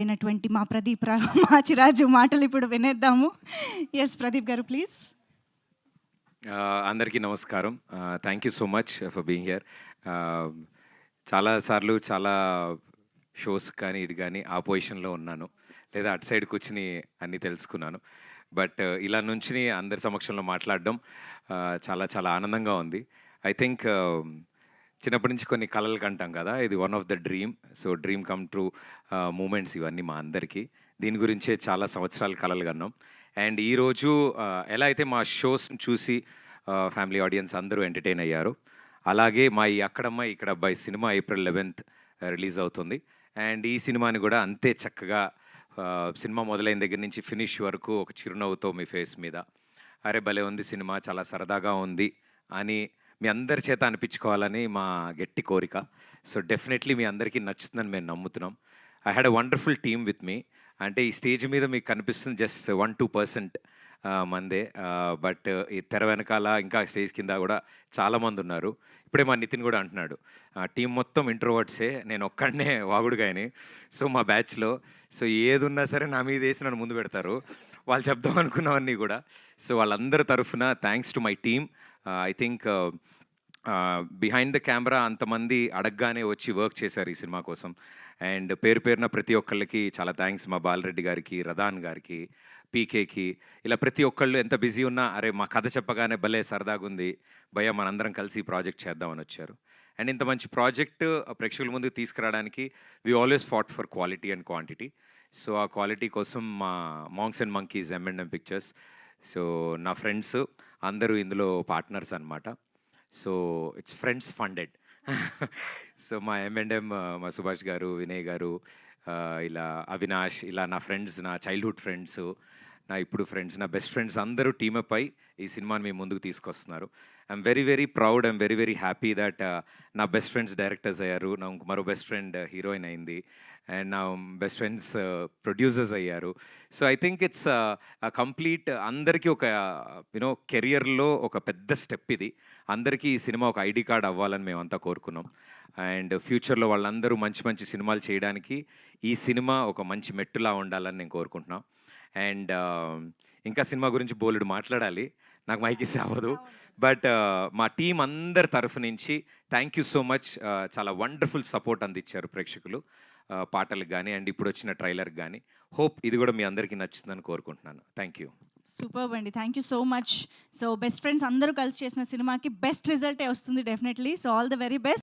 అయినటువంటి మా ప్రదీప్ మాచిరాజు మాటలు ఇప్పుడు వినేద్దాము. ఎస్ ప్రదీప్ గారు ప్లీజ్. అందరికీ నమస్కారం. Thank you so much for being here. చాలాసార్లు చాలా షోస్ కానీ ఇది కానీ ఆ పొజిషన్లో ఉన్నాను, లేదా అటు సైడ్ కూర్చుని అన్నీ తెలుసుకున్నాను. బట్ ఇలా నుంచి అందరి సమక్షంలో మాట్లాడడం చాలా చాలా ఆనందంగా ఉంది. ఐ థింక్ చిన్నప్పటి నుంచి కొన్ని కళలు కంటాం కదా, ఇది one of the dream. So dream come true moments ఇవన్నీ మా అందరికీ. దీని గురించే చాలా సంవత్సరాలు కళలు కన్నాం. అండ్ ఈరోజు ఎలా అయితే మా షోస్ చూసి ఫ్యామిలీ ఆడియన్స్ అందరూ ఎంటర్టైన్ అయ్యారు, అలాగే మా ఈ అక్కడమ్మాయి ఇక్కడ అబ్బాయి సినిమా April 11th రిలీజ్ అవుతుంది. అండ్ ఈ సినిమాని కూడా అంతే చక్కగా సినిమా మొదలైన దగ్గర నుంచి ఫినిష్ వరకు ఒక చిరునవ్వుతో మీ ఫేస్ మీద అరే భలే ఉంది సినిమా, చాలా సరదాగా ఉంది అని మీ అందరి చేత అనిపించుకోవాలని మా గట్టి కోరిక. సో డెఫినెట్లీ మీ అందరికీ నచ్చుతుందని మేము నమ్ముతున్నాం. I had a wonderful team with me. అంటే ఈ స్టేజ్ మీద మీకు కనిపిస్తుంది జస్ట్ 1-2% మందే, బట్ ఈ తెర వెనకాల ఇంకా స్టేజ్ కింద కూడా చాలామంది ఉన్నారు. ఇప్పుడే మా నితిన్ కూడా అంటున్నాడు, టీం మొత్తం ఇంట్రోవర్ట్సే, నేను ఒక్కడనే వాగుడుగాయని. సో మా బ్యాచ్లో సో ఏది ఉన్నా సరే నా మీద వేసి నన్ను ముందు పెడతారు, వాళ్ళు చెప్దాం అనుకున్నవన్నీ కూడా. సో వాళ్ళందరి తరఫున thanks to my team. I think behind the camera అంతమంది అడగగానే వచ్చి వర్క్ చేశారు ఈ సినిమా కోసం. అండ్ పేరు పేరున ప్రతి ఒక్కళ్ళకి చాలా థ్యాంక్స్. మా బాలరెడ్డి గారికి, రదాన్ గారికి, పీకేకి, ఇలా ప్రతి ఒక్కళ్ళు ఎంత బిజీ ఉన్నా అరే మా కథ చెప్పగానే భలే సరదాగా ఉంది భయ్య, మనందరం కలిసి ఈ ప్రాజెక్ట్ చేద్దామని వచ్చారు. అండ్ ఇంత మంచి ప్రాజెక్ట్ ప్రేక్షకుల ముందుకు తీసుకురావడానికి we always fought for quality and quantity. So ఆ క్వాలిటీ కోసం మా monks and monkeys M&M pictures, so నా ఫ్రెండ్స్ అందరూ ఇందులో పార్ట్నర్స్ అనమాట. So it's friends funded. So మా M&M, మా సుభాష్ గారు, వినయ్ గారు, ఇలా అవినాష్, ఇలా నా ఫ్రెండ్స్, నా చైల్డ్హుడ్ ఫ్రెండ్స్, నా ఇప్పుడు ఫ్రెండ్స్, నా బెస్ట్ ఫ్రెండ్స్ అందరూ టీమప్ అయి ఈ సినిమాని మేము ముందుకు తీసుకొస్తున్నారు. I'm very very proud, I'm very very happy that నా బెస్ట్ ఫ్రెండ్స్ డైరెక్టర్స్ అయ్యారు, నా మరో బెస్ట్ ఫ్రెండ్ హీరోయిన్ అయింది, అండ్ నా బెస్ట్ ఫ్రెండ్స్ ప్రొడ్యూసర్స్ అయ్యారు. So I think it's complete అందరికీ ఒక యూనో కెరియర్లో ఒక పెద్ద స్టెప్ ఇది. అందరికీ ఈ సినిమా ఒక ఐడి కార్డ్ అవ్వాలని మేమంతా కోరుకున్నాం. అండ్ ఫ్యూచర్లో వాళ్ళందరూ మంచి మంచి సినిమాలు చేయడానికి ఈ సినిమా ఒక మంచి మెట్టులా ఉండాలని నేను కోరుకుంటున్నాను. అండ్ ఇంకా సినిమా గురించి బోలెడు మాట్లాడాలి, నాకు మైక్ ఇస్తే అవ్వదు. బట్ మా టీం అందరి తరఫు నుంచి థ్యాంక్ యూ సో మచ్. చాలా వండర్ఫుల్ సపోర్ట్ అందించారు ప్రేక్షకులు పాటలకు కానీ అండ్ ఇప్పుడు వచ్చిన ట్రైలర్కి కానీ. హోప్ ఇది కూడా మీ అందరికీ నచ్చుతుందని కోరుకుంటున్నాను. Thank you. సూపర్ అండి, thank you so much. So best friends అందరూ కలిసి చేసిన సినిమాకి బెస్ట్ రిజల్టే వస్తుంది definitely. So all the very best.